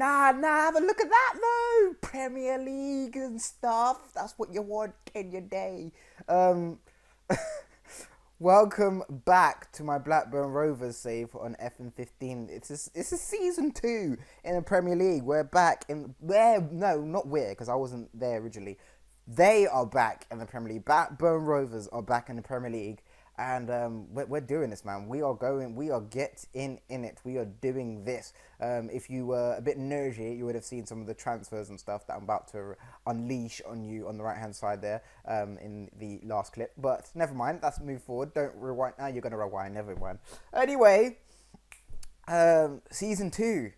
Nah, but look at that though. Premier League and stuff. That's what you want in your day. Um, Welcome back to my Blackburn Rovers save on FM15. It's a season 2 in the Premier League. We're back in where no, not where because I wasn't there originally. They are back in the Premier League. Blackburn Rovers are back in the Premier League, and we're doing this, man. We are getting in it. We are doing this. If you were a bit nerdy, you would have seen some of the transfers and stuff that I'm about to unleash on you on the right hand side there in the last clip. But never mind. Let's move forward. Don't rewind. Now you're gonna rewind. Never mind. Anyway, season 2.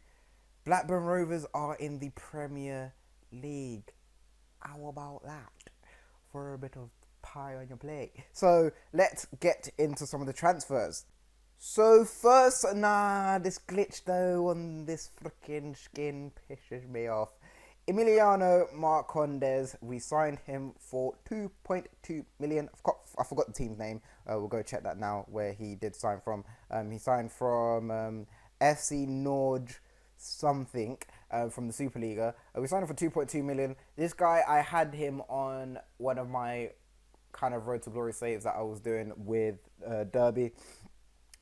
Blackburn Rovers are in the Premier League. How about that for a bit of pie on your plate? So let's get into some of the transfers. So first, this glitch though on this freaking skin pisses me off. Emiliano Marcondes, we signed him for 2.2 million. I forgot the team's name. We'll go check that now where he did sign from. He signed from FC Norge something from the Superliga. We signed him for 2.2 million. This guy, I had him on one of my kind of road to glory saves that I was doing with Derby,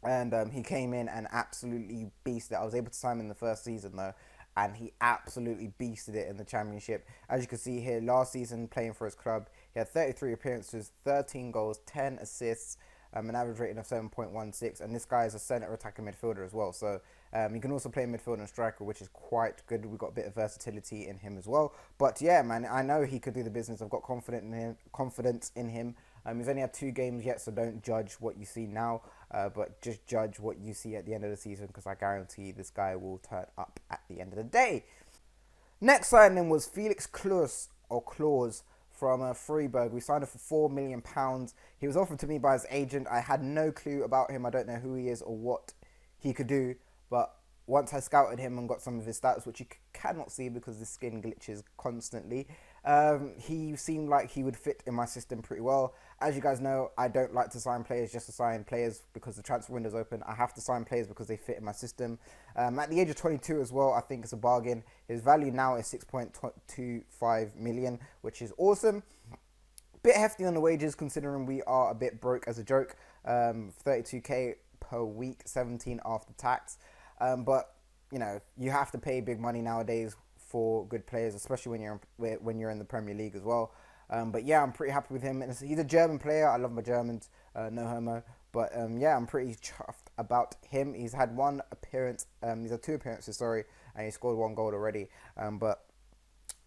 and he came in and absolutely beasted it. I was able to sign him in the first season though, and he absolutely beasted it in the Championship. As you can see here, last season playing for his club, he had 33 appearances, 13 goals, 10 assists, an average rating of 7.16, and this guy is a centre attacking midfielder as well, so he can also play midfield and striker, which is quite good. We've got a bit of versatility in him as well. But yeah, man, I know he could do the business. I've got confidence in him. He's only had 2 games yet, so don't judge what you see now, but just judge what you see at the end of the season, because I guarantee this guy will turn up at the end of the day. Next signing was Felix Klaus from Freiburg. We signed him for £4 million. He was offered to me by his agent. I had no clue about him. I don't know who he is or what he could do. But once I scouted him and got some of his stats, which you cannot see because the skin glitches constantly, he seemed like he would fit in my system pretty well. As you guys know, I don't like to sign players just to sign players because the transfer window's open. I have to sign players because they fit in my system. At the age of 22 as well, I think it's a bargain. His value now is 6.25 million, which is awesome. Bit hefty on the wages considering we are a bit broke as a joke. 32k per week, 17 after tax. But you know, you have to pay big money nowadays for good players, especially when you're in the Premier League as well. But yeah, I'm pretty happy with him. And he's a German player. I love my Germans, no homo. But yeah, I'm pretty chuffed about him. He's had 1 appearance. He's had 2 appearances, sorry, and he scored 1 goal already. But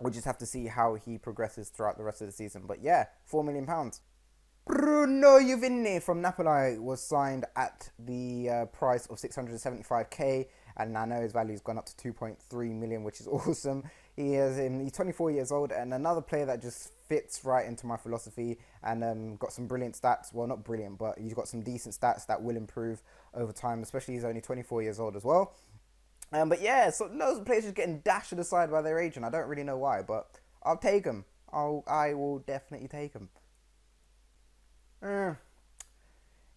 we'll just have to see how he progresses throughout the rest of the season. But yeah, £4 million. Bruno Uvini from Napoli was signed at the price of 675k, and I know his value has gone up to 2.3 million, which is awesome. He's 24 years old, and another player that just fits right into my philosophy, and got some brilliant stats. Well, not brilliant, but he's got some decent stats that will improve over time, especially he's only 24 years old as well. But yeah, so loads of players just getting dashed aside by their agent. I don't really know why, but I'll take him. I will definitely take him. You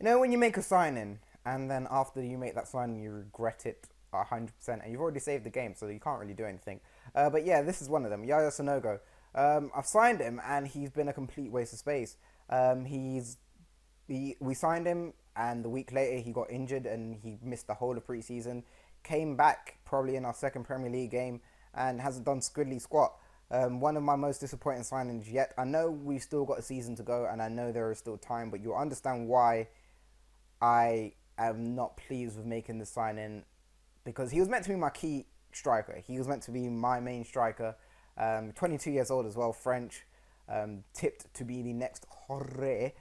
know, when you make a signing and then after you make that signing you regret it 100%, and you've already saved the game, so you can't really do anything. But yeah, this is one of them. Yaya Sanogo. I've signed him and he's been a complete waste of space. We signed him and the week later he got injured and he missed the whole of pre-season. Came back probably in our second Premier League game and hasn't done squiddly squat. One of my most disappointing signings yet. I know we've still got a season to go and I know there is still time, but you'll understand why I am not pleased with making the signing, because he was meant to be my key striker. He was meant to be my main striker. 22 years old as well, French. Tipped to be the next Jorge.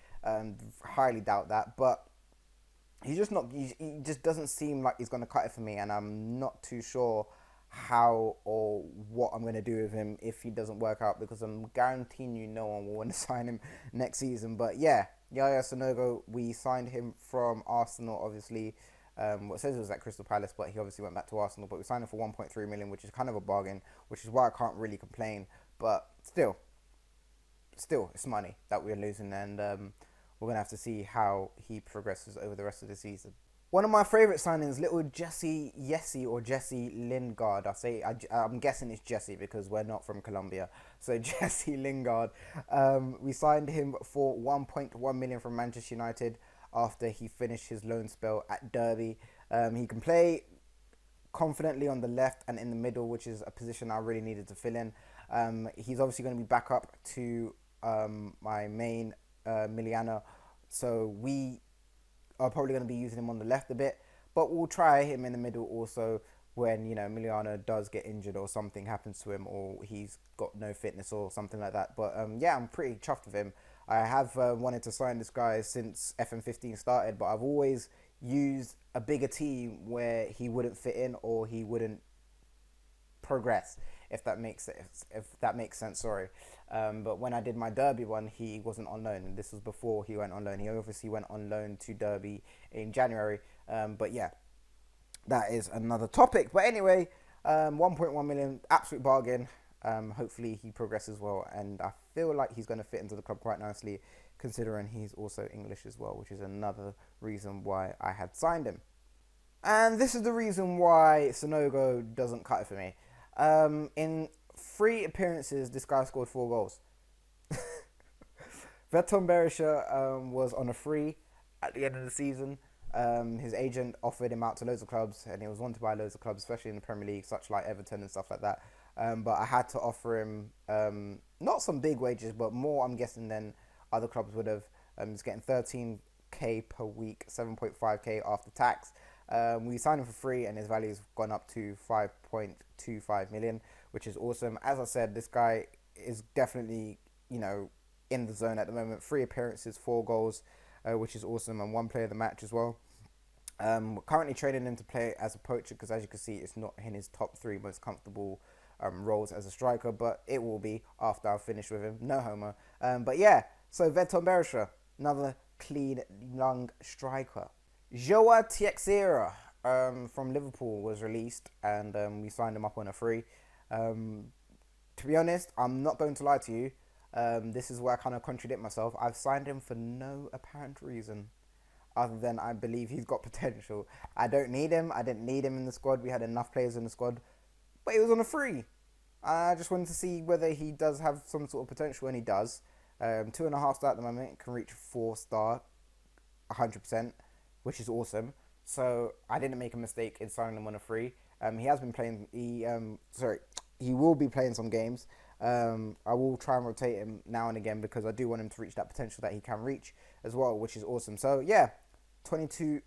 Highly doubt that, but he just doesn't seem like he's going to cut it for me, and I'm not too sure how or what I'm going to do with him if he doesn't work out, because I'm guaranteeing you no one will want to sign him next season. But yeah, Yaya Sanogo, we signed him from Arsenal, obviously. What says it was at Crystal Palace, but he obviously went back to Arsenal. But we signed him for 1.3 million, which is kind of a bargain, which is why I can't really complain. But still, it's money that we're losing, and we're going to have to see how he progresses over the rest of the season. One of my favourite signings, little Jesse Yessi or Jesse Lingard. I'm guessing it's Jesse because we're not from Colombia. So Jesse Lingard, we signed him for 1.1 million from Manchester United after he finished his loan spell at Derby. He can play confidently on the left and in the middle, which is a position I really needed to fill in. He's obviously going to be back up to my main Miliana, so we are probably going to be using him on the left a bit, but we'll try him in the middle also when Miliano does get injured or something happens to him or he's got no fitness or something like that. But yeah, I'm pretty chuffed with him. I have wanted to sign this guy since FM15 started, but I've always used a bigger team where he wouldn't fit in or he wouldn't progress, if that makes sense. Sorry. But when I did my Derby one, he wasn't on loan, and this was before he went on loan. He obviously went on loan to Derby in January. But yeah, that is another topic. But anyway, 1.1 million, absolute bargain. Hopefully he progresses well, and I feel like he's going to fit into the club quite nicely, considering he's also English as well, which is another reason why I had signed him. And this is the reason why Sonogo doesn't cut it for me. In 3 appearances, this guy scored 4 goals. Veton Berisha was on a free at the end of the season. His agent offered him out to loads of clubs, and he was wanted by loads of clubs, especially in the Premier League, such like Everton and stuff like that. But I had to offer him not some big wages, but more, I'm guessing, than other clubs would have. He's getting 13k per week, 7.5k after tax. We signed him for free, and his value's gone up to 5.25 million, which is awesome. As I said, this guy is definitely, in the zone at the moment. 3 appearances, 4 goals, which is awesome, and 1 player of the match as well. Currently training him to play as a poacher because, as you can see, it's not in his top 3 most comfortable roles as a striker, but it will be after I've finished with him. No homo. But yeah, so Veton Berisha, another clean, young striker. Joa Teixeira from Liverpool was released, and we signed him up on a free. To be honest, I'm not going to lie to you. This is where I kind of contradict myself. I've signed him for no apparent reason other than I believe he's got potential. I don't need him. I didn't need him in the squad. We had enough players in the squad, but he was on a free. I just wanted to see whether he does have some sort of potential, and he does. 2.5 star at the moment, can reach 4 star, 100%, which is awesome. So I didn't make a mistake in signing him on a free. He has been playing. He will be playing some games. I will try and rotate him now and again because I do want him to reach that potential that he can reach as well, which is awesome. So yeah, 22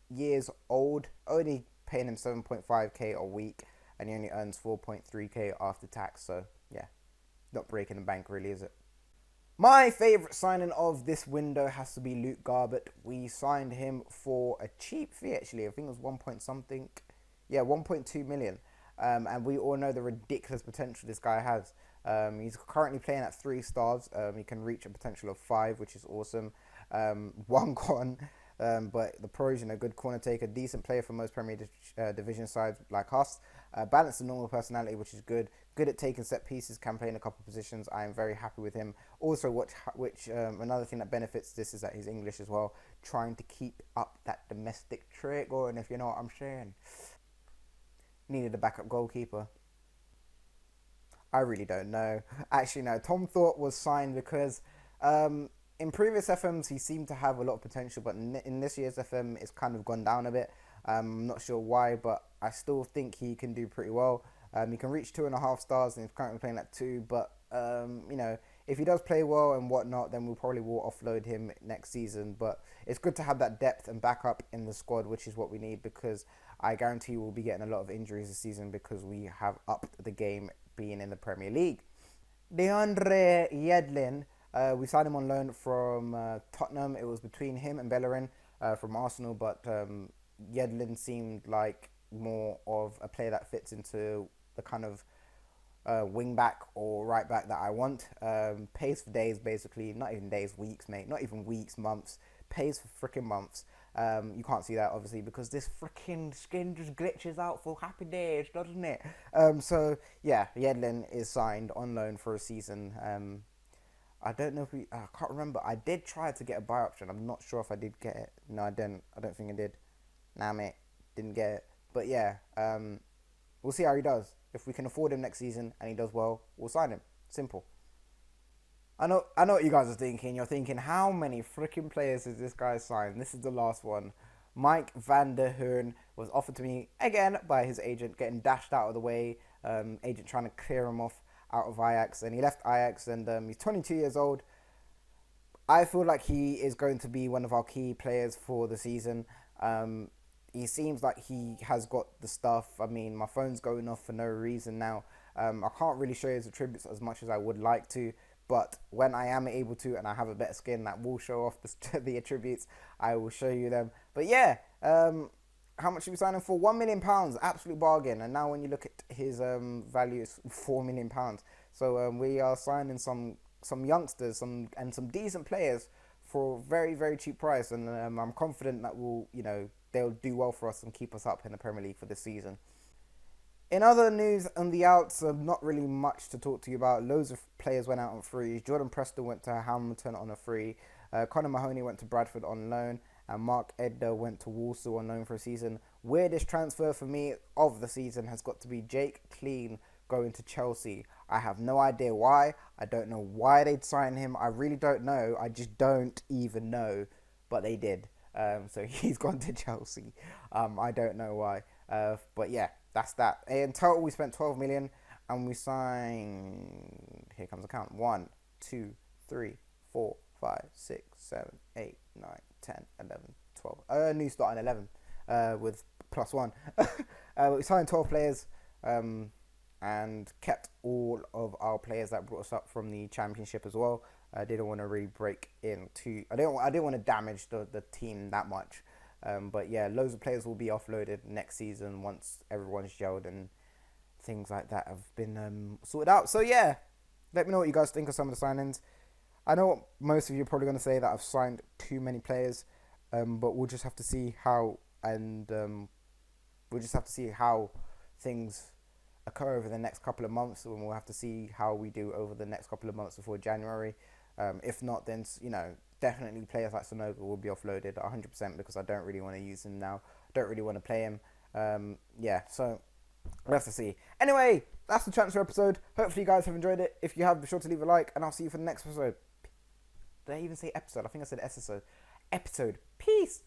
years old, only paying him 7.5k a week, and he only earns 4.3k after tax. So yeah, not breaking the bank really, is it? My favourite signing of this window has to be Luke Garbett. We signed him for a cheap fee, actually. I think it was 1 point something. Yeah, 1.2 million. And we all know the ridiculous potential this guy has. He's currently playing at 3 stars. He can reach a potential of 5, which is awesome. One gone. But the pros, good corner taker, decent player for most Premier Division sides like us. Balanced and normal personality, which is good. Good at taking set pieces, can play in a couple of positions. I am very happy with him. Also, which another thing that benefits this is that he's English as well. Trying to keep up that domestic trick going, if you know what I'm saying. Needed a backup goalkeeper. I really don't know. Actually, no. Tom Thorpe was signed because in previous FMs he seemed to have a lot of potential, but in this year's FM it's kind of gone down a bit. I'm not sure why, but I still think he can do pretty well. He can reach 2.5 stars, and he's currently playing at 2. But if he does play well and whatnot, then we'll probably will offload him next season. But it's good to have that depth and backup in the squad, which is what we need, because I guarantee we'll be getting a lot of injuries this season because we have upped the game being in the Premier League. DeAndre Yedlin, we signed him on loan from Tottenham. It was between him and Bellerin from Arsenal, but Yedlin seemed like more of a player that fits into the kind of wing back or right back that I want. Pays for days, basically. Not even days, weeks, mate. Not even weeks, months. Pays for freaking months. You can't see that, obviously, because this freaking skin just glitches out for happy days, doesn't it? So, yeah, Yedlin is signed on loan for a season. I don't know if I can't remember. I did try to get a buy option. I'm not sure if I did get it. No, I didn't. I don't think I did. Nah, mate, didn't get it. But yeah, we'll see how he does. If we can afford him next season and he does well, we'll sign him. Simple. I know what you guys are thinking. You're thinking, how many freaking players has this guy signed? This is the last one. Mike van der Hoorn was offered to me again by his agent, getting dashed out of the way. Agent trying to clear him off out of Ajax, and he left Ajax, and he's 22 years old. I feel like he is going to be one of our key players for the season. He seems like he has got the stuff. I mean, my phone's going off for no reason now. I can't really show his attributes as much as I would like to, but when I am able to and I have a better skin that will show off the attributes, I will show you them. But yeah, how much are we signing for? £1 million, absolute bargain. And now when you look at his value, it's £4 million. So we are signing some youngsters, some decent players for very, very cheap price, and I'm confident that they'll do well for us and keep us up in the Premier League for this season. In other news on the outs, not really much to talk to you about. Loads of players went out on frees. Jordan Preston went to Hamilton on a free. Conor Mahoney went to Bradford on loan. And Mark Edder went to Walsall on loan for a season. Weirdest transfer for me of the season has got to be Jake Clean going to Chelsea. I have no idea why. I don't know why they'd sign him. I really don't know. I just don't even know. But they did. So he's gone to Chelsea. I don't know why. But yeah, that's that. In total, we spent 12 million and we signed. Here comes the count. 1, 2, 3, 4, 5, 6, 7, 8, 9, 10, 11, 12. New start on 11 with +1. We signed 12 players and kept all of our players that brought us up from the Championship as well. I didn't want to really break into. I didn't want to damage the team that much. But yeah, loads of players will be offloaded next season once everyone's gelled and things like that have been sorted out. So yeah, let me know what you guys think of some of the signings. I know most of you are probably going to say that I've signed too many players, but we'll just have to see how things occur over the next couple of months, and we'll have to see how we do over the next couple of months before January. If not, then definitely players like Sonogo will be offloaded 100% because I don't really want to use him now. Don't really want to play him. Yeah, so we'll have to see. Anyway, that's the transfer episode. Hopefully you guys have enjoyed it. If you have, be sure to leave a like, and I'll see you for the next episode. Did I even say episode? I think I said episode. Peace.